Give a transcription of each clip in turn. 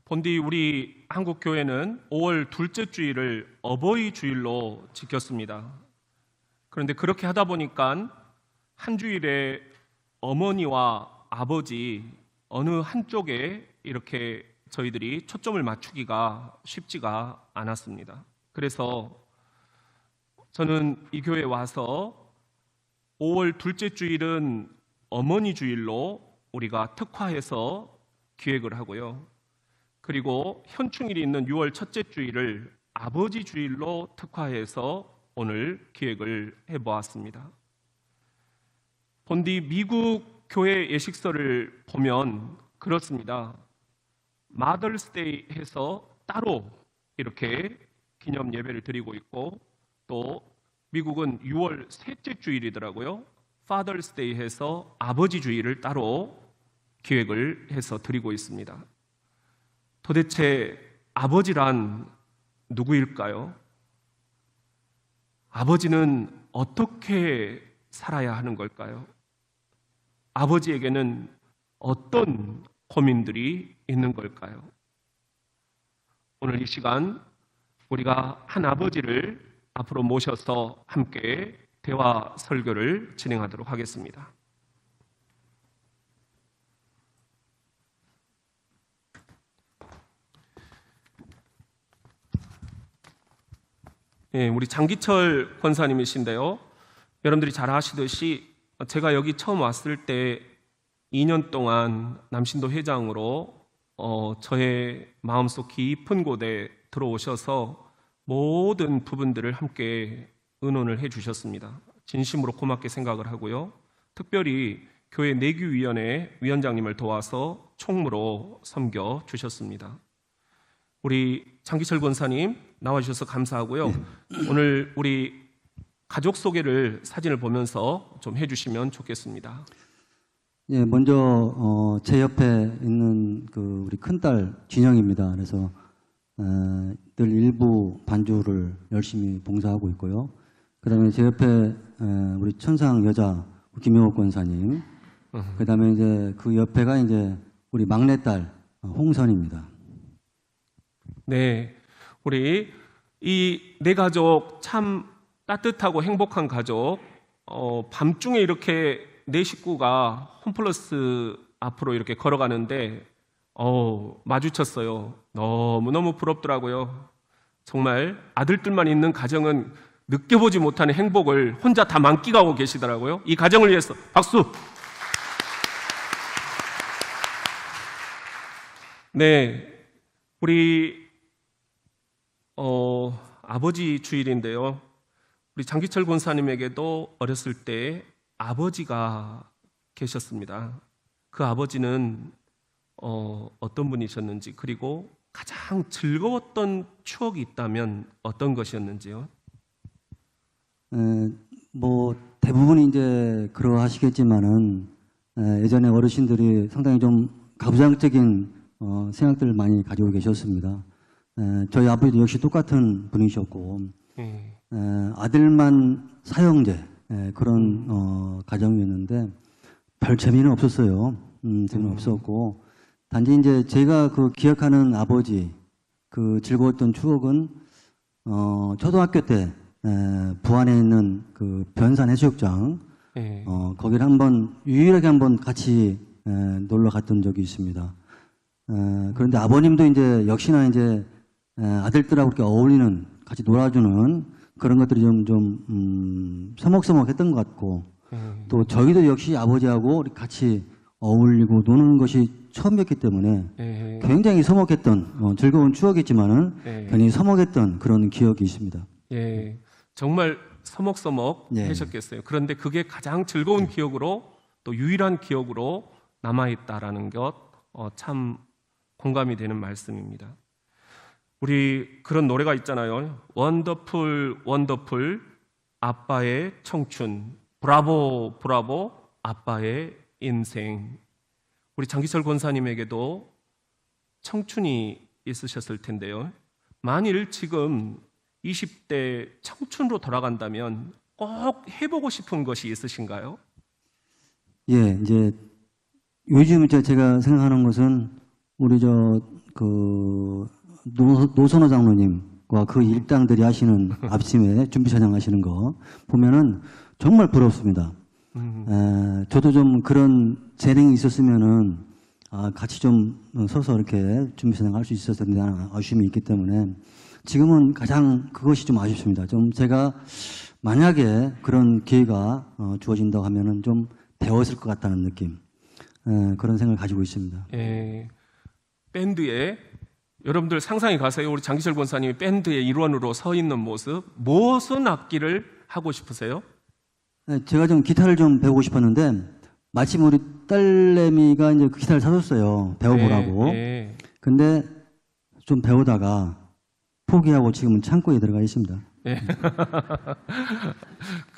본디 우리 한국 교회는 5월 둘째 주일을 어버이 주일로 지켰습니다. 그런데 그렇게 하다 보니까 한 주일에 어머니와 아버지 어느 한쪽에 이렇게 저희들이 초점을 맞추기가 쉽지가 않았습니다. 그래서 저는 이 교회에 와서 5월 둘째 주일은 어머니 주일로 우리가 특화해서 기획을 하고요. 그리고 현충일이 있는 6월 첫째 주일을 아버지 주일로 특화해서 오늘 기획을 해보았습니다. 본디 미국 교회 예식서를 보면 그렇습니다. 마더스데이 해서 따로 이렇게 기념 예배를 드리고 있고, 또 미국은 6월 셋째 주일이더라고요. 파더스데이 해서 아버지 주일을 따로 기획을 해서 드리고 있습니다. 도대체 아버지란 누구일까요? 아버지는 어떻게 살아야 하는 걸까요? 아버지에게는 어떤 고민들이 있는 걸까요? 오늘 이 시간 우리가 한 아버지를 앞으로 모셔서 함께 대화 설교를 진행하도록 하겠습니다. 우리 장기철 권사님이신데요. 여러분들이 잘 아시듯이 제가 여기 처음 왔을 때 2년 동안 남신도 회장으로 저의 마음속 깊은 곳에 들어오셔서 모든 부분들을 함께 의논을 해주셨습니다. 진심으로 고맙게 생각을 하고요. 특별히 교회 내규위원회 위원장님을 도와서 총무로 섬겨주셨습니다. 우리 장기철 권사님 나와주셔서 감사하고요. 오늘 우리 가족 소개를 사진을 보면서 좀 해주시면 좋겠습니다. 예, 먼저 제 옆에 있는 우리 큰딸 진영입니다. 그래서 늘 일부 반주를 열심히 봉사하고 있고요. 그다음에 제 옆에 우리 천상 여자 김영옥 권사님. 그다음에 이제 그 옆에가 이제 우리 막내딸 홍선입니다. 네, 우리 이 네 가족 참 따뜻하고 행복한 가족. 밤중에 이렇게 네 식구가 홈플러스 앞으로 이렇게 걸어가는데 마주쳤어요. 너무너무 부럽더라고요. 정말 아들들만 있는 가정은 느껴보지 못하는 행복을 혼자 다 만끽하고 계시더라고요. 이 가정을 위해서 박수! 네, 우리 아버지 주일인데요. 우리 장기철 권사님에게도 어렸을 때 아버지가 계셨습니다. 그 아버지는 어떤 분이셨는지, 그리고 가장 즐거웠던 추억이 있다면 어떤 것이었는지요? 뭐 대부분이 이제 그러하시겠지만은 예전에 어르신들이 상당히 좀 가부장적인 생각들을 많이 가지고 계셨습니다. 저희 아버지도 역시 똑같은 분이셨고 아들만 사형제 그런 가정이었는데 별 재미는 없었어요. 재미는 없었고, 단지 이제 제가 기억하는 아버지 그 즐거웠던 추억은 초등학교 때 부안에 있는 그 변산 해수욕장 거기를 유일하게 한번 같이 놀러 갔던 적이 있습니다. 그런데 아버님도 이제 역시나 이제 아들들하고 이렇게 어울리는, 같이 놀아주는 그런 것들이 좀 서먹서먹했던 것 같고, 또 저희도 역시 아버지하고 같이 어울리고 노는 것이 처음이었기 때문에 굉장히 서먹했던 즐거운 추억이지만은 괜히 서먹했던 그런 기억이 있습니다. 예, 정말 서먹서먹 하셨겠어요. 그런데 그게 가장 즐거운 기억으로, 또 유일한 기억으로 남아있다라는 것 참 공감이 되는 말씀입니다. 우리 그런 노래가 있잖아요. 원더풀 원더풀 아빠의 청춘, 브라보 브라보 아빠의 인생. 우리 장기철 권사님에게도 청춘이 있으셨을 텐데요. 만일 지금 20대 청춘으로 돌아간다면 꼭 해보고 싶은 것이 있으신가요? 예, 이제 요즘 제가 생각하는 것은 우리 그 노선호 장로님과 그 일당들이 하시는 아침에 준비 찬양 하시는 거 보면은 정말 부럽습니다. 저도 좀 그런 재능이 있었으면은 같이 좀 서서 이렇게 준비 찬양 할 수 있었을 텐데 아쉬움이 있기 때문에 지금은 가장 그것이 좀 아쉽습니다. 좀 제가 만약에 그런 기회가 주어진다고 하면은 좀 배웠을 것 같다는 느낌, 그런 생각을 가지고 있습니다. 예, 밴드에 여러분들 상상해 가세요. 우리 장기철 권사님이 밴드의 일원으로 서 있는 모습, 무슨 악기를 하고 싶으세요? 네, 제가 좀 기타를 좀 배우고 싶었는데 마침 우리 딸내미가 이제 그 기타를 사줬어요. 배워보라고. 예, 근데 좀 배우다가 포기하고 지금은 창고에 들어가 있습니다. 예.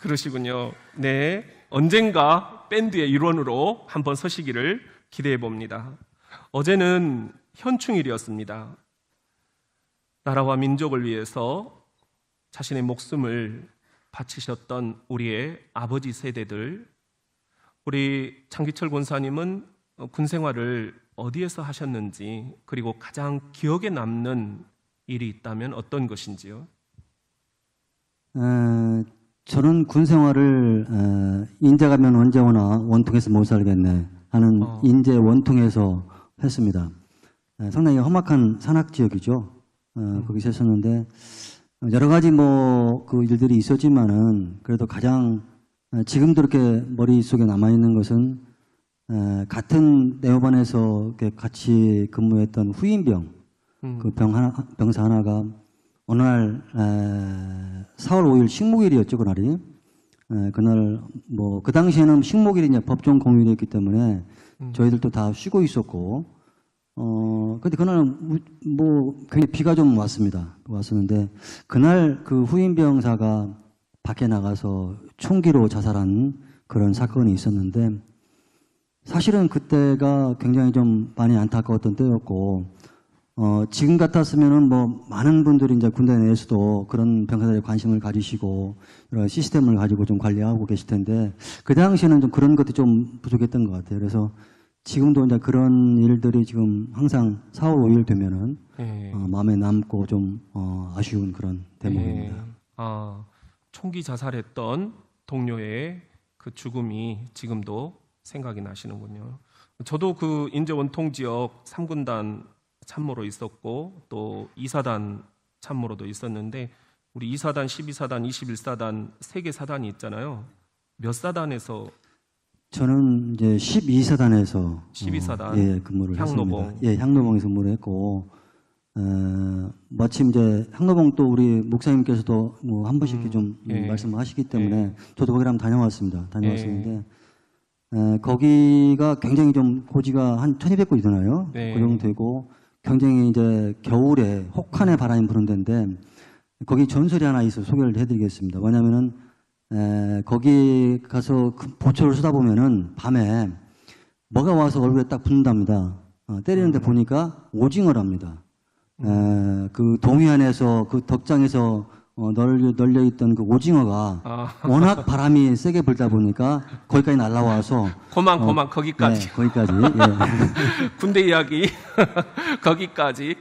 그러시군요. 네, 언젠가 밴드의 일원으로 한번 서시기를 기대해 봅니다. 어제는 현충일이었습니다. 나라와 민족을 위해서 자신의 목숨을 바치셨던 우리의 아버지 세대들, 우리 장기철 권사님은 군 생활을 어디에서 하셨는지, 그리고 가장 기억에 남는 일이 있다면 어떤 것인지요? 저는 군 생활을 인제 가면 언제 오나 원통에서 못 살겠네 하는 인제 원통에서 했습니다. 상당히 험악한 산악 지역이죠. 거기서 했었는데 여러 가지 그 일들이 있었지만은 그래도 가장 지금도 이렇게 머릿속에 남아있는 것은 같은 내어반에서 같이 근무했던 후임병, 그 병사 하나가 어느 날 4월 5일 식목일이었죠, 그날이. 그날 그 당시에는 식목일이 이제 법정 공휴일이었기 때문에 저희들도 다 쉬고 있었고, 근데 그날 굉장히 비가 좀 왔었는데 그날 그 후임병사가 밖에 나가서 총기로 자살한 그런 사건이 있었는데, 사실은 그때가 굉장히 좀 많이 안타까웠던 때였고, 지금 같았으면은 많은 분들이 이제 군대 내에서도 그런 병사들에 관심을 가지시고 이런 시스템을 가지고 좀 관리하고 계실 텐데, 그 당시에는 좀 그런 것도 좀 부족했던 것 같아요. 그래서 지금도 이제 그런 일들이 지금 항상 4월 5일 되면은 마음에 남고 좀 아쉬운 그런 대목입니다. 총기 자살했던 동료의 그 죽음이 지금도 생각이 나시는군요. 저도 그 인제 원통 지역 3군단 참모로 있었고 또 2사단 참모로도 있었는데, 우리 2사단, 12사단, 21사단 3개 사단이 있잖아요. 몇 사단에서? 저는 이제 12사단에서 12사단 근무를 향로봉. 했습니다. 예, 향로봉에서 근무를 했고, 마침 이제 향로봉 또 우리 목사님께서도 한 번씩 이렇게 좀 말씀하시기 때문에 저도 거기 한번 다녀왔었는데 거기가 굉장히 좀 고지가 한 1200곳이 되나요? 그 정도 되고 굉장히 이제 겨울에 혹한의 바람이 부는 데인데, 거기 전설이 하나 있어서 소개를 해드리겠습니다. 뭐냐면은 거기 가서 그 보초를 쏘다 보면은 밤에 뭐가 와서 얼굴에 딱 붙는답니다. 때리는데 보니까 오징어랍니다. 그 동해안에서 그 덕장에서 널려 있던 그 오징어가 워낙 바람이 세게 불다 보니까 거기까지 날라와서 거기까지. 네, 거기까지. 예. 군대 이야기 거기까지.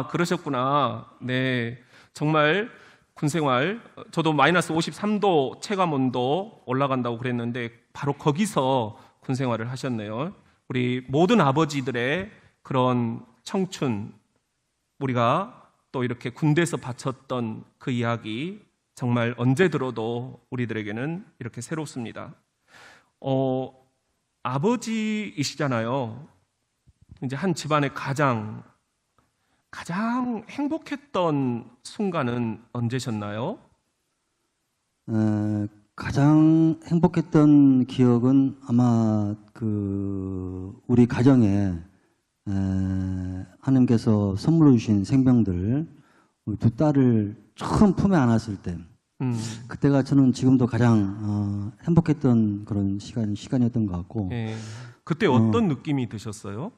그러셨구나. 네, 정말 군생활, 저도 마이너스 53도 체감 온도 올라간다고 그랬는데 바로 거기서 군생활을 하셨네요. 우리 모든 아버지들의 그런 청춘, 우리가 또 이렇게 군대에서 바쳤던 그 이야기, 정말 언제 들어도 우리들에게는 이렇게 새롭습니다. 아버지이시잖아요. 이제 한 집안의 가장 행복했던 순간은 언제셨나요? 가장 행복했던 기억은 아마 우리 가정에 하나님께서 선물로 주신 생명들, 우리 두 딸을 처음 품에 안았을 때, 그때가 저는 지금도 가장 행복했던 그런 시간이었던 것 같고. 그때 어떤 느낌이 드셨어요?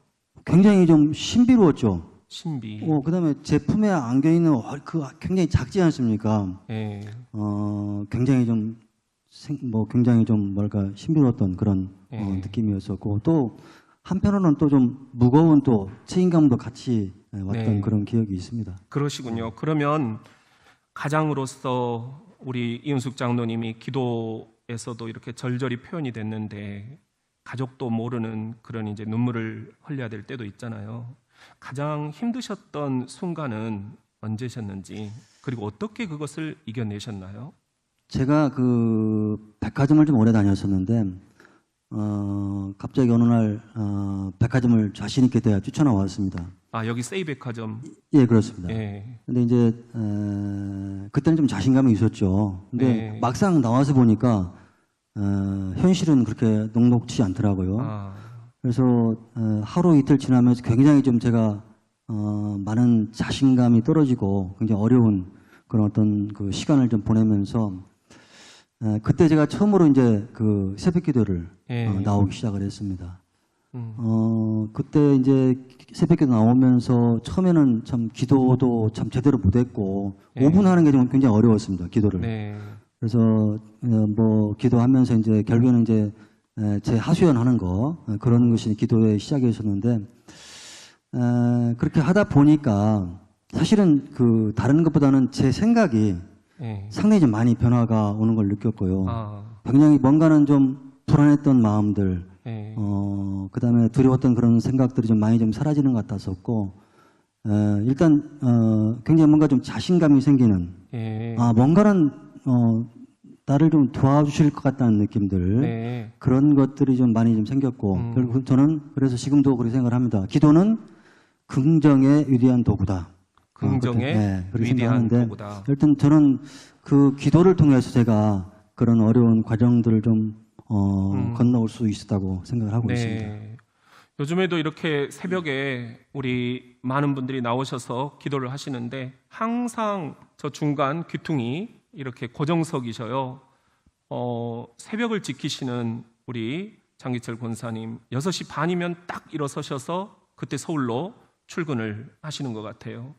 굉장히 좀 신비로웠죠. 신비. 그다음에 제 품에 안겨 있는 굉장히 작지 않습니까? 굉장히 굉장히 좀 신비로웠던 그런 느낌이었었고, 또 한편으로는 또 좀 무거운 또 책임감도 같이 왔던 네. 그런 기억이 있습니다. 그러시군요. 그러면 가장으로서 우리 이은숙 장로님이 기도에서도 이렇게 절절히 표현이 됐는데 가족도 모르는 그런 이제 눈물을 흘려야 될 때도 있잖아요. 가장 힘드셨던 순간은 언제셨는지, 그리고 어떻게 그것을 이겨내셨나요? 제가 그 백화점을 좀 오래 다녔었는데 갑자기 어느 날 백화점을 자신 있게 대하 뛰쳐나왔습니다. 아, 여기 세이백화점. 예, 그렇습니다. 예. 근데 이제 그때는 좀 자신감이 있었죠. 근데 네. 막상 나와서 보니까 현실은 그렇게 녹록지 않더라고요. 아, 그래서 하루 이틀 지나면서 굉장히 좀 제가 많은 자신감이 떨어지고 굉장히 어려운 그런 어떤 그 시간을 좀 보내면서 그때 제가 처음으로 이제 그 새벽기도를 예. 나오기 시작을 했습니다. 그때 이제 새벽기도 나오면서 처음에는 참 기도도 참 제대로 못했고 예. 5분 하는 게 좀 굉장히 어려웠습니다. 기도를. 네. 그래서 뭐 기도하면서 이제 결국에는 이제 제 하소연 하는 거 그런 것이 기도의 시작이었었는데 그렇게 하다 보니까 사실은 그 다른 것보다는 제 생각이 예. 상당히 좀 많이 변화가 오는 걸 느꼈고요. 아, 굉장히 뭔가는 좀 불안했던 마음들, 예. 그다음에 두려웠던 그런 생각들이 좀 많이 좀 사라지는 것 같았었고, 일단 굉장히 뭔가 좀 자신감이 생기는, 예. 뭔가는 나를 좀 도와주실 것 같다는 느낌들, 네. 그런 것들이 좀 많이 좀 생겼고, 결국 저는 그래서 지금도 그렇게 생각을 합니다. 기도는 긍정의 위대한 도구다. 긍정의 그렇게 위대한 생각하는데 도구다. 일단 저는 그 기도를 통해서 제가 그런 어려운 과정들을 좀 건너올 수 있었다고 생각을 하고 있습니다. 네. 요즘에도 이렇게 새벽에 우리 많은 분들이 나오셔서 기도를 하시는데 항상 저 중간 귀퉁이 이렇게 고정석이셔요. 새벽을 지키시는 우리 장기철 권사님 6시 반이면 딱 일어서셔서 그때 서울로 출근을 하시는 것 같아요.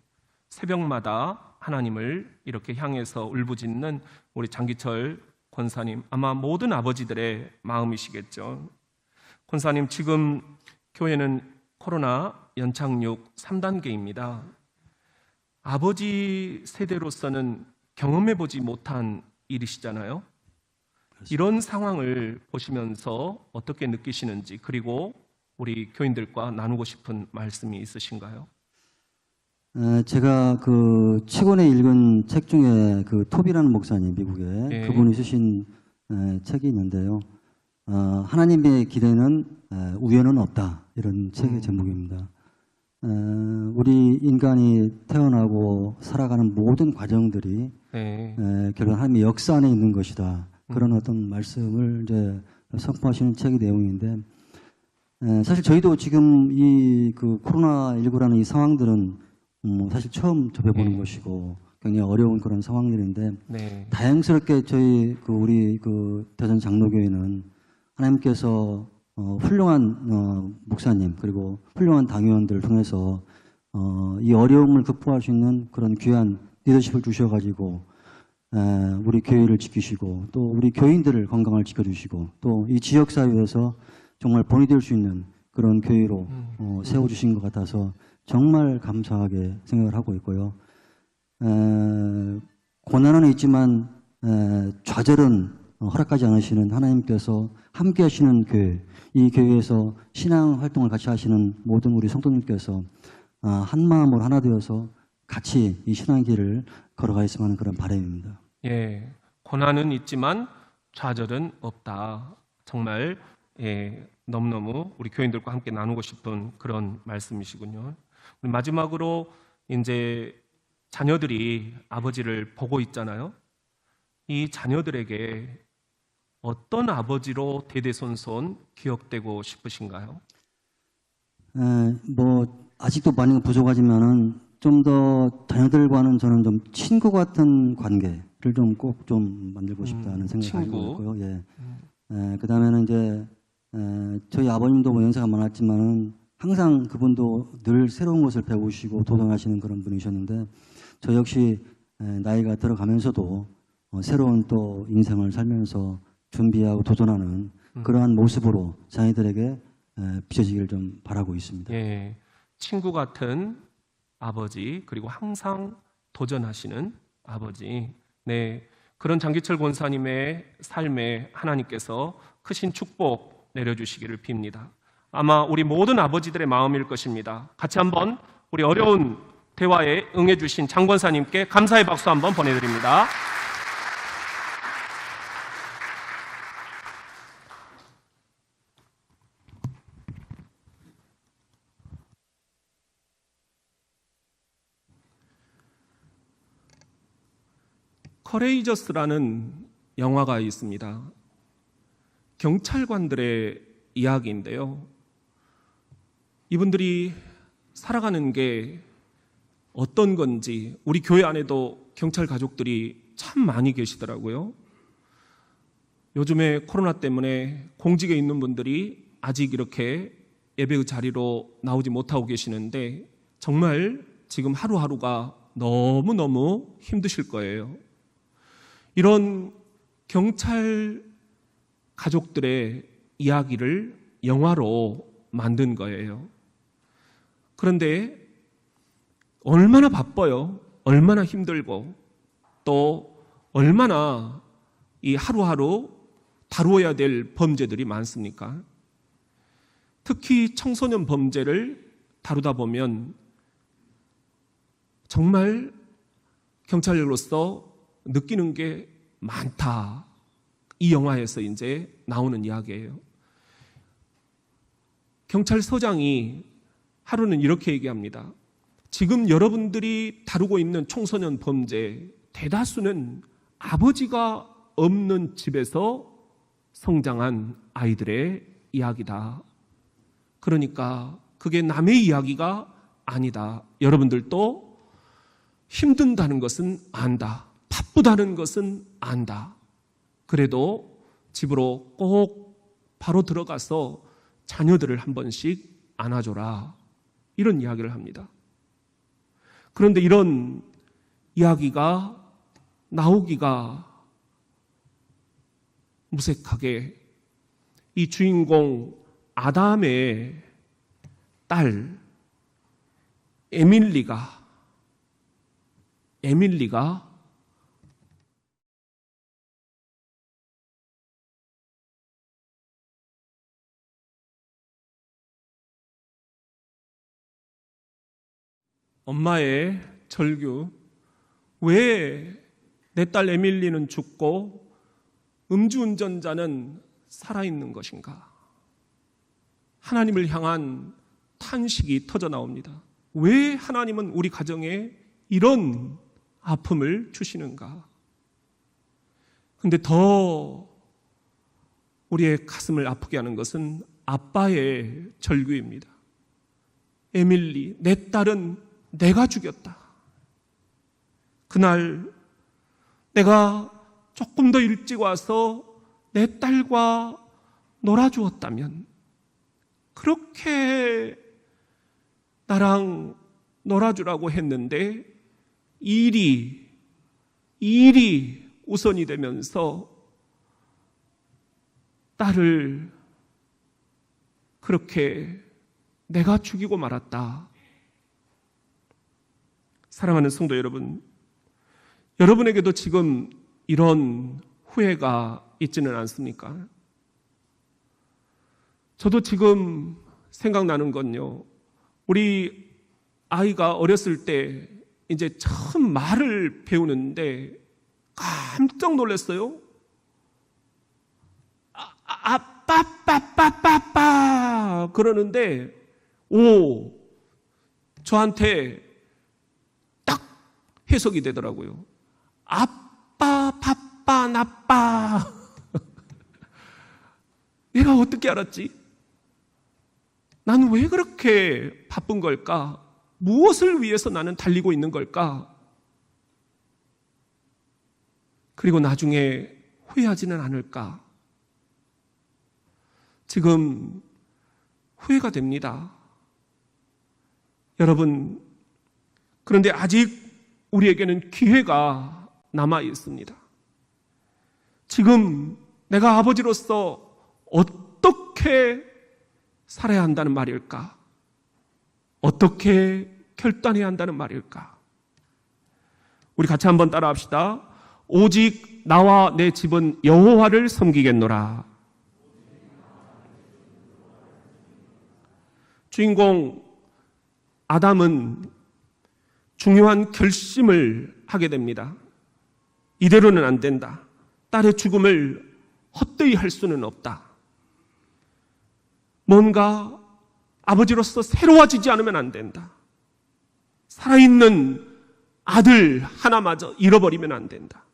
새벽마다 하나님을 이렇게 향해서 울부짖는 우리 장기철 권사님, 아마 모든 아버지들의 마음이시겠죠. 권사님, 지금 교회는 코로나 연착륙 3단계입니다. 아버지 세대로서는 경험해보지 못한 일이시잖아요. 이런 상황을 보시면서 어떻게 느끼시는지, 그리고 우리 교인들과 나누고 싶은 말씀이 있으신가요? 제가 그 최근에 읽은 책 중에 그 톱이라는 목사님 미국에 네. 그분이 쓰신 책이 있는데요. 하나님의 기대는 우연은 없다 이런 책의 제목입니다. 우리 인간이 태어나고 살아가는 모든 과정들이 네. 결국 하나님의 역사 안에 있는 것이다. 그런 어떤 말씀을 이제 선포하시는 책의 내용인데 사실 저희도 지금 이 그 코로나19라는 이 상황들은 사실 처음 접해보는 것이고 굉장히 어려운 그런 상황들인데 네. 다행스럽게 저희 그 우리 그 대전 장로교회는 하나님께서 훌륭한 목사님 그리고 훌륭한 당회원들을 통해서 이 어려움을 극복할 수 있는 그런 귀한 리더십을 주셔가지고 우리 교회를 지키시고 또 우리 교인들을 건강을 지켜주시고 또 이 지역 사회에서 정말 본이 될 수 있는 그런 교회로 세워주신 것 같아서 정말 감사하게 생각을 하고 있고요. 고난은 있지만 좌절은 허락하지 않으시는 하나님께서 함께 하시는 교회, 이 교회에서 신앙 활동을 같이 하시는 모든 우리 성도님께서 한 마음으로 하나 되어서 같이 이 신앙의 길을 걸어가있으면 하는 그런 바람입니다. 예, 고난은 있지만 좌절은 없다. 정말 너무너무 우리 교인들과 함께 나누고 싶은 그런 말씀이시군요. 우리 마지막으로 이제 자녀들이 아버지를 보고 있잖아요. 이 자녀들에게 어떤 아버지로 대대손손 기억되고 싶으신가요? 뭐 아직도 많이 부족하지만은 좀 더 자녀들과는 저는 좀 친구 같은 관계를 좀 꼭 좀 만들고 싶다는 생각을 가지고 있고요. 예. 그다음에는 이제 저희 아버님도 뭐 연세가 많았지만은 항상 그분도 늘 새로운 것을 배우시고 도전하시는 그런 분이셨는데 저 역시 나이가 들어가면서도 새로운 또 인생을 살면서 준비하고 도전하는 그러한 모습으로 자녀들에게 비춰지기를 좀 바라고 있습니다. 예, 친구 같은 아버지, 그리고 항상 도전하시는 아버지. 네, 그런 장기철 권사님의 삶에 하나님께서 크신 축복 내려주시기를 빕니다. 아마 우리 모든 아버지들의 마음일 것입니다. 같이 한번 우리 어려운 대화에 응해주신 장 권사님께 감사의 박수 한번 보내드립니다. 커레이저스라는 영화가 있습니다. 경찰관들의 이야기인데요. 이분들이 살아가는 게 어떤 건지 우리 교회 안에도 경찰 가족들이 참 많이 계시더라고요. 요즘에 코로나 때문에 공직에 있는 분들이 아직 이렇게 예배의 자리로 나오지 못하고 계시는데 정말 지금 하루하루가 너무너무 힘드실 거예요. 이런 경찰 가족들의 이야기를 영화로 만든 거예요. 그런데 얼마나 바빠요. 얼마나 힘들고 또 얼마나 이 하루하루 다루어야 될 범죄들이 많습니까? 특히 청소년 범죄를 다루다 보면 정말 경찰로서 느끼는 게 많다. 이 영화에서 이제 나오는 이야기예요. 경찰서장이 하루는 이렇게 얘기합니다. 지금 여러분들이 다루고 있는 청소년 범죄 대다수는 아버지가 없는 집에서 성장한 아이들의 이야기다. 그러니까 그게 남의 이야기가 아니다. 여러분들도 힘든다는 것은 안다. 바쁘다는 것은 안다. 그래도 집으로 꼭 바로 들어가서 자녀들을 한 번씩 안아줘라. 이런 이야기를 합니다. 그런데 이런 이야기가 나오기가 무색하게 이 주인공 아담의 딸 에밀리가 엄마의 절규, 왜 내 딸 에밀리는 죽고 음주운전자는 살아있는 것인가? 하나님을 향한 탄식이 터져 나옵니다. 왜 하나님은 우리 가정에 이런 아픔을 주시는가? 근데 더 우리의 가슴을 아프게 하는 것은 아빠의 절규입니다. 에밀리, 내 딸은 내가 죽였다. 그날 내가 조금 더 일찍 와서 내 딸과 놀아주었다면, 그렇게 나랑 놀아주라고 했는데 일이 우선이 되면서 딸을 그렇게 내가 죽이고 말았다. 사랑하는 성도 여러분, 여러분에게도 지금 이런 후회가 있지는 않습니까? 저도 지금 생각나는 건요, 우리 아이가 어렸을 때 이제 처음 말을 배우는데 깜짝 놀랐어요. 빠빠빠빠빠 그러는데 저한테 딱 해석이 되더라고요. 아빠, 바빠, 나빠. 내가 어떻게 알았지? 나는 왜 그렇게 바쁜 걸까? 무엇을 위해서 나는 달리고 있는 걸까? 그리고 나중에 후회하지는 않을까? 지금 후회가 됩니다. 여러분, 그런데 아직 우리에게는 기회가 남아 있습니다. 지금 내가 아버지로서 어떻게 살아야 한다는 말일까? 어떻게 결단해야 한다는 말일까? 우리 같이 한번 따라합시다. 오직 나와 내 집은 여호와를 섬기겠노라. 주인공 아담은 중요한 결심을 하게 됩니다. 이대로는 안 된다. 딸의 죽음을 헛되이 할 수는 없다. 뭔가 아버지로서 새로워지지 않으면 안 된다. 살아있는 아들 하나마저 잃어버리면 안 된다.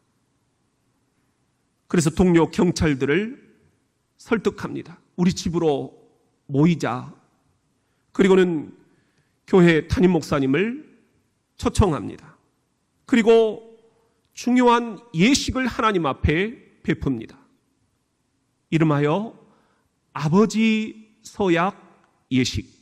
그래서 동료 경찰들을 설득합니다. 우리 집으로 모이자. 그리고는 교회 담임 목사님을 초청합니다. 그리고 중요한 예식을 하나님 앞에 베풉니다. 이름하여 아버지 서약 예식.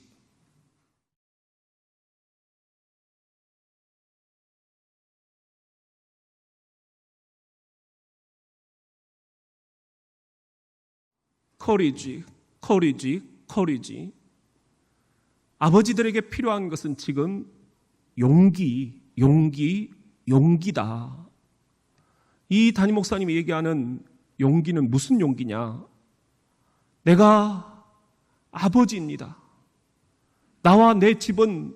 커리지. 아버지들에게 필요한 것은 지금 용기다. 이 담임 목사님이 얘기하는 용기는 무슨 용기냐? 내가 아버지입니다. 나와 내 집은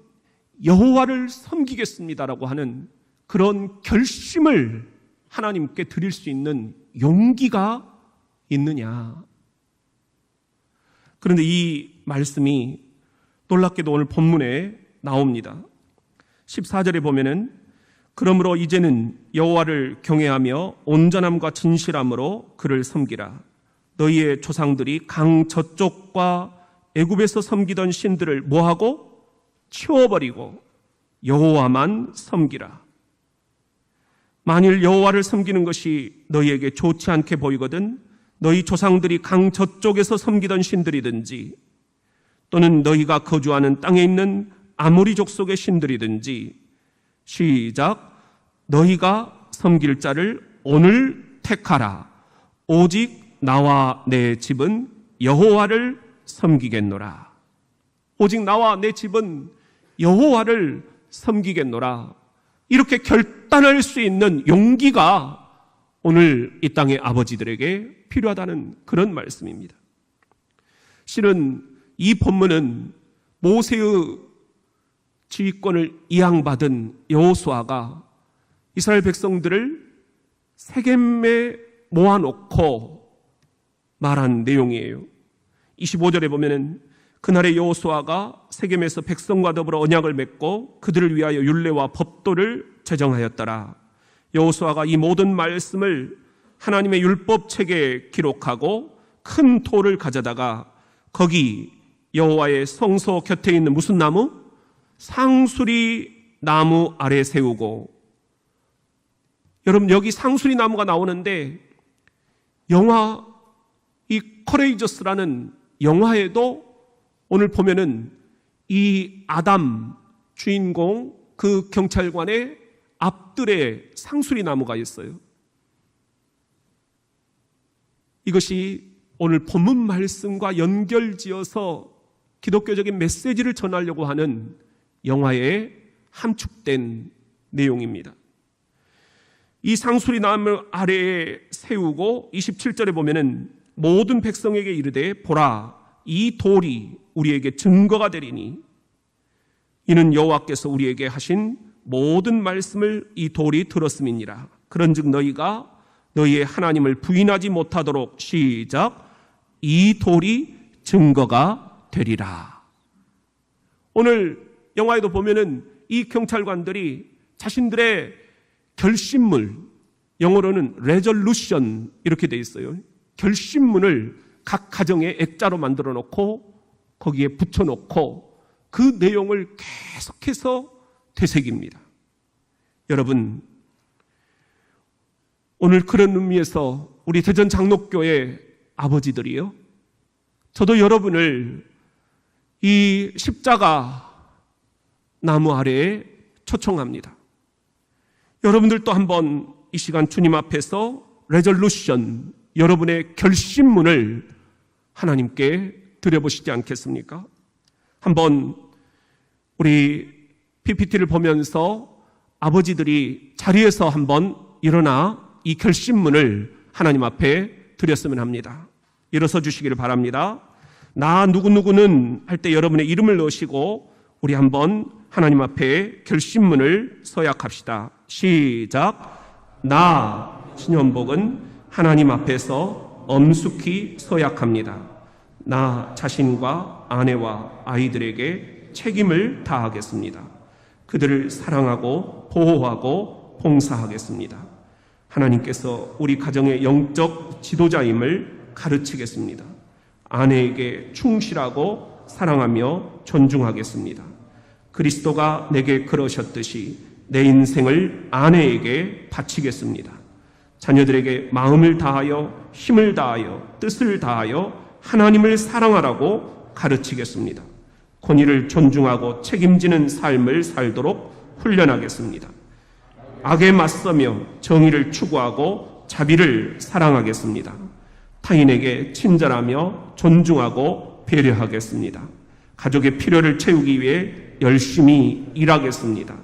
여호와를 섬기겠습니다라고 하는 그런 결심을 하나님께 드릴 수 있는 용기가 있느냐? 그런데 이 말씀이 놀랍게도 오늘 본문에 나옵니다. 14절에 보면은 그러므로 이제는 여호와를 경외하며 온전함과 진실함으로 그를 섬기라. 너희의 조상들이 강 저쪽과 애굽에서 섬기던 신들을 뭐하고? 치워버리고 여호와만 섬기라. 만일 여호와를 섬기는 것이 너희에게 좋지 않게 보이거든 너희 조상들이 강 저쪽에서 섬기던 신들이든지 또는 너희가 거주하는 땅에 있는 아모리 족속의 신들이든지 시작. 너희가 섬길 자를 오늘 택하라. 오직 나와 내 집은 여호와를 섬기겠노라. 오직 나와 내 집은 여호와를 섬기겠노라. 이렇게 결단할 수 있는 용기가 오늘 이 땅의 아버지들에게 필요하다는 그런 말씀입니다. 실은 이 본문은 모세의 지휘권을 이양받은 여호수아가 이스라엘 백성들을 세겜에 모아놓고 말한 내용이에요. 25절에 보면은 그날의 여호수아가 세겜에서 백성과 더불어 언약을 맺고 그들을 위하여 율례와 법도를 제정하였더라. 여호수아가 이 모든 말씀을 하나님의 율법책에 기록하고 큰 돌을 가져다가 거기 여호와의 성소 곁에 있는 무슨 나무? 상수리 나무 아래 세우고, 여러분 여기 상수리 나무가 나오는데 영화 이 커레이저스라는 영화에도 오늘 보면은 이 아담 주인공 그 경찰관의 앞뜰에 상수리 나무가 있어요. 이것이 오늘 본문 말씀과 연결지어서 기독교적인 메시지를 전하려고 하는 영화에 함축된 내용입니다. 이 상수리 나무 아래에 세우고 27절에 보면은 모든 백성에게 이르되 보라 이 돌이 우리에게 증거가 되리니 이는 여호와께서 우리에게 하신 모든 말씀을 이 돌이 들었음이니라. 그런즉 너희가 너희의 하나님을 부인하지 못하도록 시작 이 돌이 증거가 되리라. 오늘 영화에도 보면은 이 경찰관들이 자신들의 결심물, 영어로는 레졸루션 이렇게 돼 있어요. 결심문을 각 가정에 액자로 만들어 놓고 거기에 붙여 놓고 그 내용을 계속해서 되새깁니다. 여러분, 오늘 그런 의미에서 우리 대전 장로교회 아버지들이요, 저도 여러분을 이 십자가 나무 아래에 초청합니다. 여러분들도 한번 이 시간 주님 앞에서 레졸루션, 여러분의 결심문을 하나님께 드려보시지 않겠습니까? 한번 우리 PPT를 보면서 아버지들이 자리에서 한번 일어나 이 결심문을 하나님 앞에 드렸으면 합니다. 일어서 주시기를 바랍니다. 나 누구누구는 할 때 여러분의 이름을 넣으시고 우리 한번 하나님 앞에 결심문을 서약합시다. 시작. 나 신현복은 하나님 앞에서 엄숙히 서약합니다. 나 자신과 아내와 아이들에게 책임을 다하겠습니다. 그들을 사랑하고 보호하고 봉사하겠습니다. 하나님께서 우리 가정의 영적 지도자임을 가르치겠습니다. 아내에게 충실하고 사랑하며 존중하겠습니다. 그리스도가 내게 그러셨듯이 내 인생을 아내에게 바치겠습니다. 자녀들에게 마음을 다하여 힘을 다하여 뜻을 다하여 하나님을 사랑하라고 가르치겠습니다. 권위를 존중하고 책임지는 삶을 살도록 훈련하겠습니다. 악에 맞서며 정의를 추구하고 자비를 사랑하겠습니다. 타인에게 친절하며 존중하고 배려하겠습니다. 가족의 필요를 채우기 위해 열심히 일하겠습니다.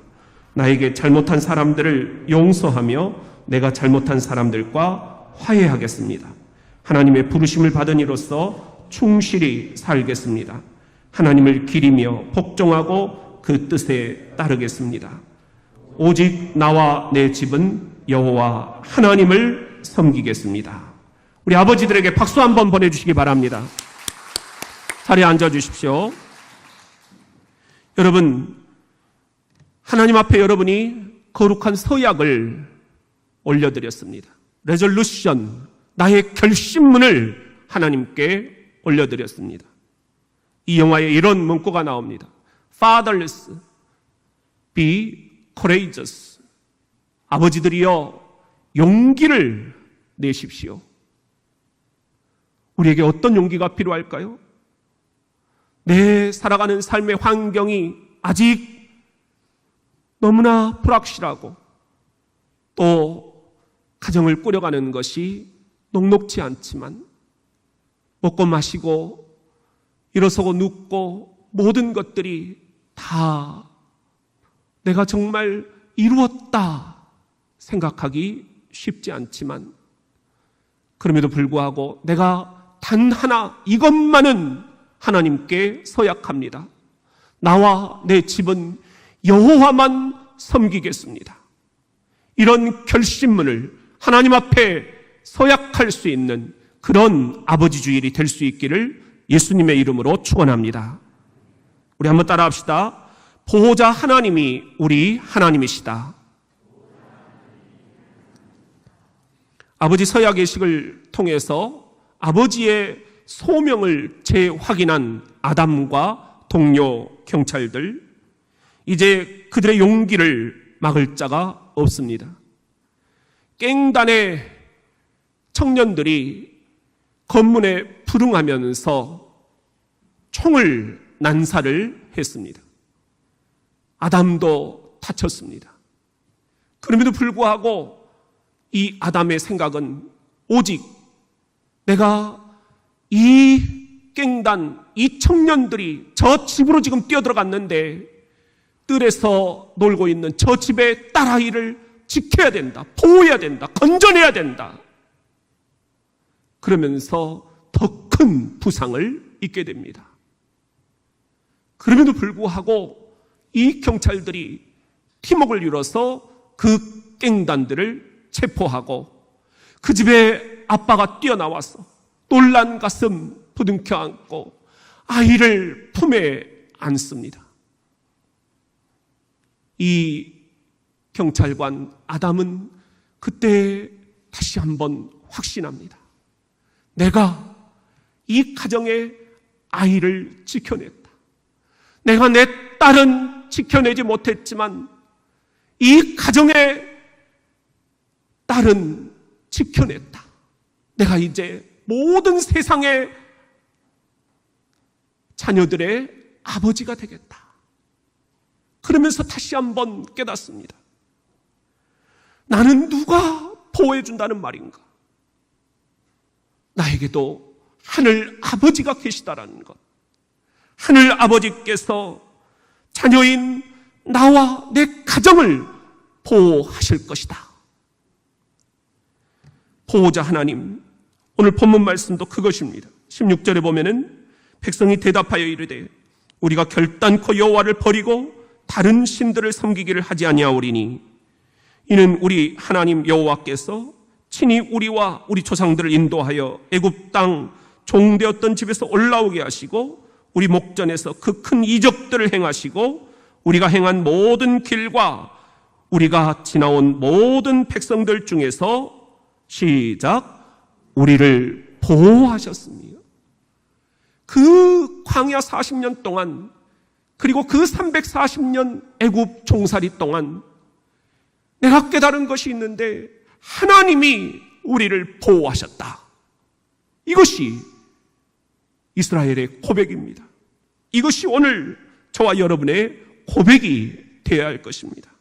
나에게 잘못한 사람들을 용서하며 내가 잘못한 사람들과 화해하겠습니다. 하나님의 부르심을 받은 이로써 충실히 살겠습니다. 하나님을 기리며 복종하고 그 뜻에 따르겠습니다. 오직 나와 내 집은 여호와 하나님을 섬기겠습니다. 우리 아버지들에게 박수 한번 보내주시기 바랍니다. 자리에 앉아주십시오. 여러분, 하나님 앞에 여러분이 거룩한 서약을 올려드렸습니다. 레졸루션, 나의 결심문을 하나님께 올려드렸습니다. 이 영화에 이런 문구가 나옵니다. Fatherless, be courageous. 아버지들이여 용기를 내십시오. 우리에게 어떤 용기가 필요할까요? 내 살아가는 삶의 환경이 아직 너무나 불확실하고 또 가정을 꾸려가는 것이 녹록지 않지만 먹고 마시고 일어서고 눕고 모든 것들이 다 내가 정말 이루었다 생각하기 쉽지 않지만 그럼에도 불구하고 내가 단 하나 이것만은 하나님께 서약합니다. 나와 내 집은 여호와만 섬기겠습니다. 이런 결심문을 하나님 앞에 서약할 수 있는 그런 아버지 주일이 될 수 있기를 예수님의 이름으로 축원합니다. 우리 한번 따라합시다. 보호자 하나님이 우리 하나님이시다. 아버지 서약 예식을 통해서 아버지의 소명을 재확인한 아담과 동료 경찰들, 이제 그들의 용기를 막을 자가 없습니다. 깽단의 청년들이 검문에 불응하면서 총을 난사를 했습니다. 아담도 다쳤습니다. 그럼에도 불구하고 이 아담의 생각은 오직 내가 이 깽단, 이 청년들이 저 집으로 지금 뛰어들어갔는데 뜰에서 놀고 있는 저 집의 딸아이를 지켜야 된다, 보호해야 된다, 건져내야 된다. 그러면서 더 큰 부상을 입게 됩니다. 그럼에도 불구하고 이 경찰들이 팀웍을 이뤄서 그 깽단들을 체포하고 그 집에 아빠가 뛰어나와서 놀란 가슴 부둥켜 안고 아이를 품에 안습니다. 이 경찰관 아담은 그때 다시 한번 확신합니다. 내가 이 가정의 아이를 지켜냈다. 내가 내 딸은 지켜내지 못했지만 이 가정의 딸은 지켜냈다. 내가 이제 모든 세상의 자녀들의 아버지가 되겠다. 그러면서 다시 한번 깨닫습니다. 나는 누가 보호해준다는 말인가? 나에게도 하늘 아버지가 계시다라는 것. 하늘 아버지께서 자녀인 나와 내 가정을 보호하실 것이다. 보호자 하나님, 오늘 본문 말씀도 그것입니다. 16절에 보면은 백성이 대답하여 이르되 우리가 결단코 여호와를 버리고 다른 신들을 섬기기를 하지 아니하오리니 이는 우리 하나님 여호와께서 친히 우리와 우리 조상들을 인도하여 애굽 땅 종되었던 집에서 올라오게 하시고 우리 목전에서 그 큰 이적들을 행하시고 우리가 행한 모든 길과 우리가 지나온 모든 백성들 중에서 시작 우리를 보호하셨습니다. 그 광야 40년 동안 그리고 그 340년 애굽 종살이 동안 내가 깨달은 것이 있는데 하나님이 우리를 보호하셨다. 이것이 이스라엘의 고백입니다. 이것이 오늘 저와 여러분의 고백이 되어야 할 것입니다.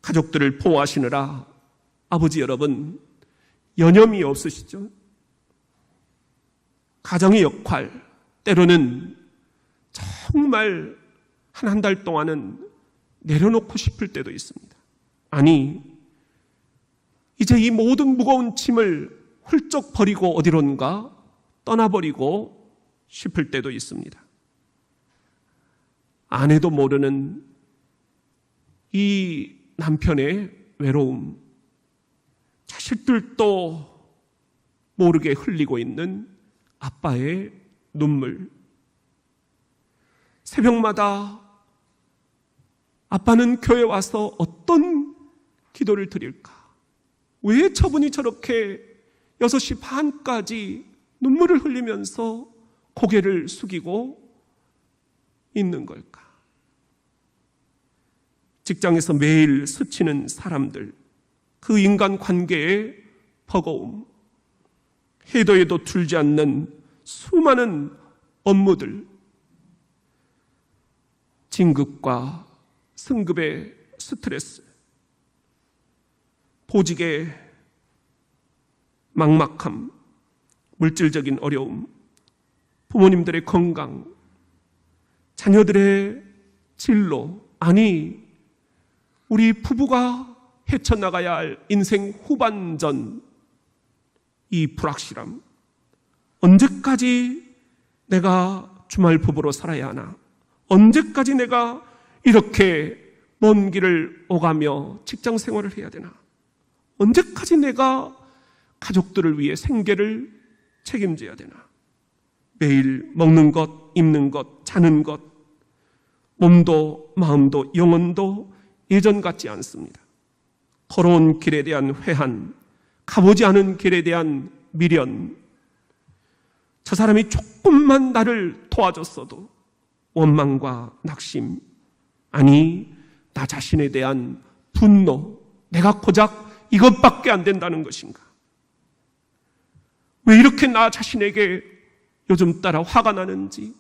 가족들을 보호하시느라 아버지 여러분 여념이 없으시죠? 가정의 역할 때로는 정말 한 달 동안은 내려놓고 싶을 때도 있습니다. 아니 이제 이 모든 무거운 짐을 훌쩍 버리고 어디론가 떠나버리고 싶을 때도 있습니다. 아내도 모르는 이 남편의 외로움, 자식들도 모르게 흘리고 있는 아빠의 눈물. 새벽마다 아빠는 교회 와서 어떤 기도를 드릴까? 왜 저분이 저렇게 6시 반까지 눈물을 흘리면서 고개를 숙이고 있는 걸까? 직장에서 매일 스치는 사람들, 그 인간 관계의 버거움, 해도 해도 줄지 않는 수많은 업무들, 진급과 승급의 스트레스, 보직의 막막함, 물질적인 어려움, 부모님들의 건강, 자녀들의 진로, 아니 우리 부부가 헤쳐나가야 할 인생 후반전, 이 불확실함, 언제까지 내가 주말 부부로 살아야 하나? 언제까지 내가 이렇게 먼 길을 오가며 직장 생활을 해야 되나? 언제까지 내가 가족들을 위해 생계를 책임져야 되나? 매일 먹는 것, 입는 것, 자는 것, 몸도 마음도 영혼도 예전 같지 않습니다. 걸어온 길에 대한 회한, 가보지 않은 길에 대한 미련, 저 사람이 조금만 나를 도와줬어도 원망과 낙심, 아니 나 자신에 대한 분노, 내가 고작 이것밖에 안 된다는 것인가? 왜 이렇게 나 자신에게 요즘 따라 화가 나는지,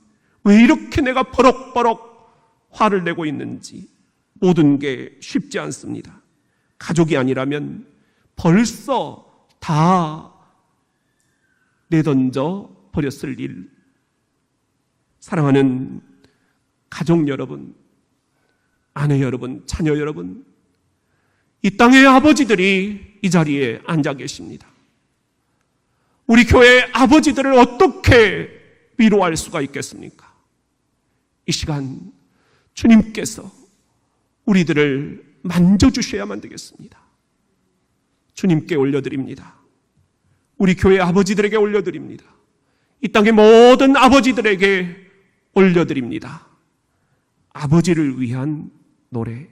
왜 이렇게 내가 버럭버럭 화를 내고 있는지, 모든 게 쉽지 않습니다. 가족이 아니라면 벌써 다 내던져 버렸을 일. 사랑하는 가족 여러분, 아내 여러분, 자녀 여러분, 이 땅의 아버지들이 이 자리에 앉아 계십니다. 우리 교회의 아버지들을 어떻게 위로할 수가 있겠습니까? 이 시간 주님께서 우리들을 만져주셔야만 되겠습니다. 주님께 올려드립니다. 우리 교회 아버지들에게 올려드립니다. 이 땅의 모든 아버지들에게 올려드립니다. 아버지를 위한 노래.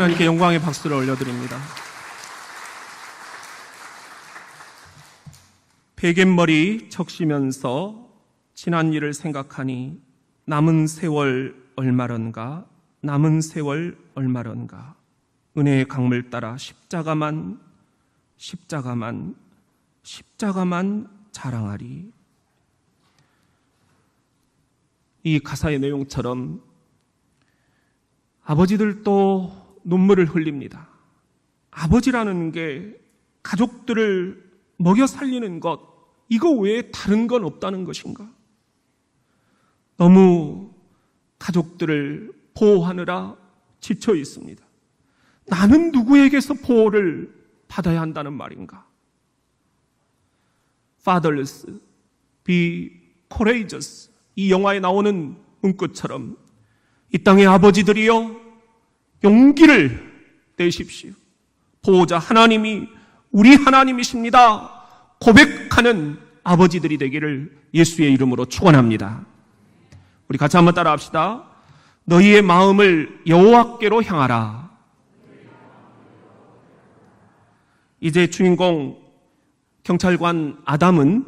하나님께 영광의 박수를 올려드립니다. 베갯머리 적시면서 지난 일을 생각하니 남은 세월 얼마런가, 남은 세월 얼마런가. 은혜의 강물 따라 십자가만 자랑하리. 이 가사의 내용처럼 아버지들도 눈물을 흘립니다. 아버지라는 게 가족들을 먹여 살리는 것, 이거 외에 다른 건 없다는 것인가? 너무 가족들을 보호하느라 지쳐 있습니다. 나는 누구에게서 보호를 받아야 한다는 말인가? Fatherless, be courageous. 이 영화에 나오는 문구처럼 이 땅의 아버지들이여 용기를 내십시오. 보호자 하나님이 우리 하나님이십니다. 고백하는 아버지들이 되기를 예수의 이름으로 축원합니다. 우리 같이 한번 따라합시다. 너희의 마음을 여호와께로 향하라. 이제 주인공 경찰관 아담은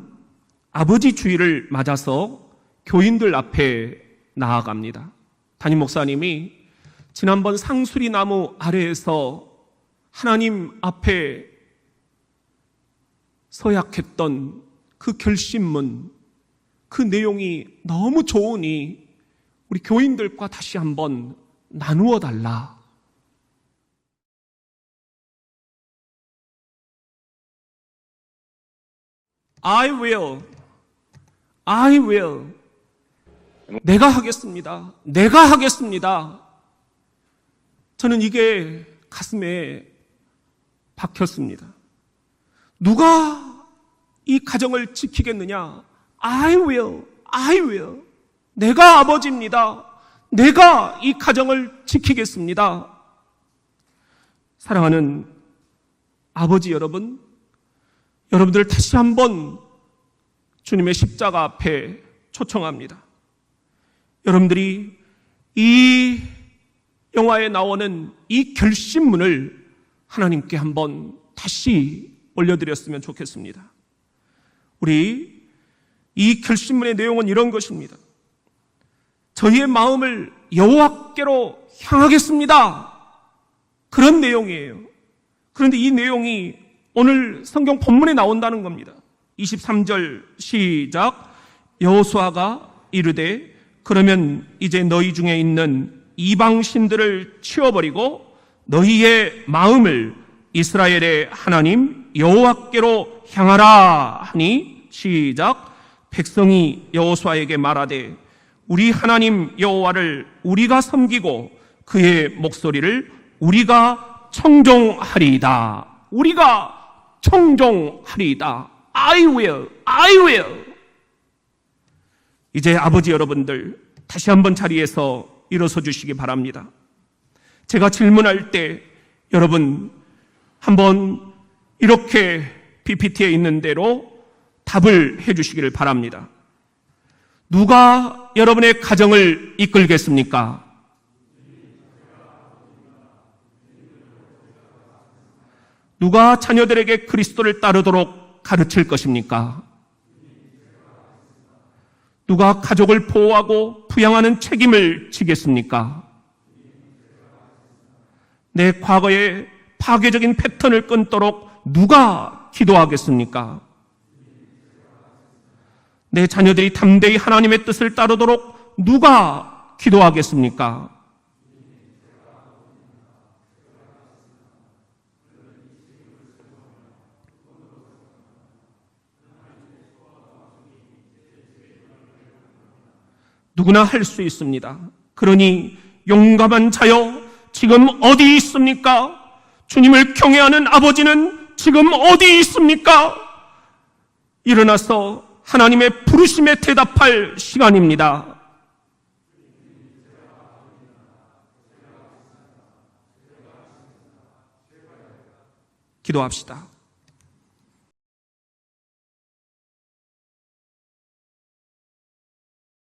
아버지 주의를 맞아서 교인들 앞에 나아갑니다. 담임 목사님이 지난번 상수리 나무 아래에서 하나님 앞에 서약했던 그 결심문, 그 내용이 너무 좋으니 우리 교인들과 다시 한번 나누어 달라. I will. 내가 하겠습니다. 저는 이게 가슴에 박혔습니다. 누가 이 가정을 지키겠느냐? I will. 내가 아버지입니다. 내가 이 가정을 지키겠습니다. 사랑하는 아버지 여러분, 여러분들 다시 한번 주님의 십자가 앞에 초청합니다. 여러분들이 이 영화에 나오는 이 결심문을 하나님께 한번 다시 올려드렸으면 좋겠습니다. 우리 이 결심문의 내용은 이런 것입니다. 저희의 마음을 여호와께로 향하겠습니다. 그런 내용이에요. 그런데 이 내용이 오늘 성경 본문에 나온다는 겁니다. 23절 시작. 여호수아가 이르되 그러면 이제 너희 중에 있는 이방신들을 치워버리고 너희의 마음을 이스라엘의 하나님 여호와께로 향하라 하니 시작. 백성이 여호수아에게 말하되 우리 하나님 여호와를 우리가 섬기고 그의 목소리를 우리가 청종하리이다. 우리가 청종하리이다. I will. 이제 아버지 여러분들 다시 한번 자리에서 일어서 주시기 바랍니다. 제가 질문할 때 여러분 한번 이렇게 PPT에 있는 대로 답을 해 주시기를 바랍니다. 누가 여러분의 가정을 이끌겠습니까? 누가 자녀들에게 그리스도를 따르도록 가르칠 것입니까? 누가 가족을 보호하고 부양하는 책임을 지겠습니까? 내 과거의 파괴적인 패턴을 끊도록 누가 기도하겠습니까? 내 자녀들이 담대히 하나님의 뜻을 따르도록 누가 기도하겠습니까? 누구나 할 수 있습니다. 그러니 용감한 자여 지금 어디 있습니까? 주님을 경외하는 아버지는 지금 어디 있습니까? 일어나서 하나님의 부르심에 대답할 시간입니다. 기도합시다.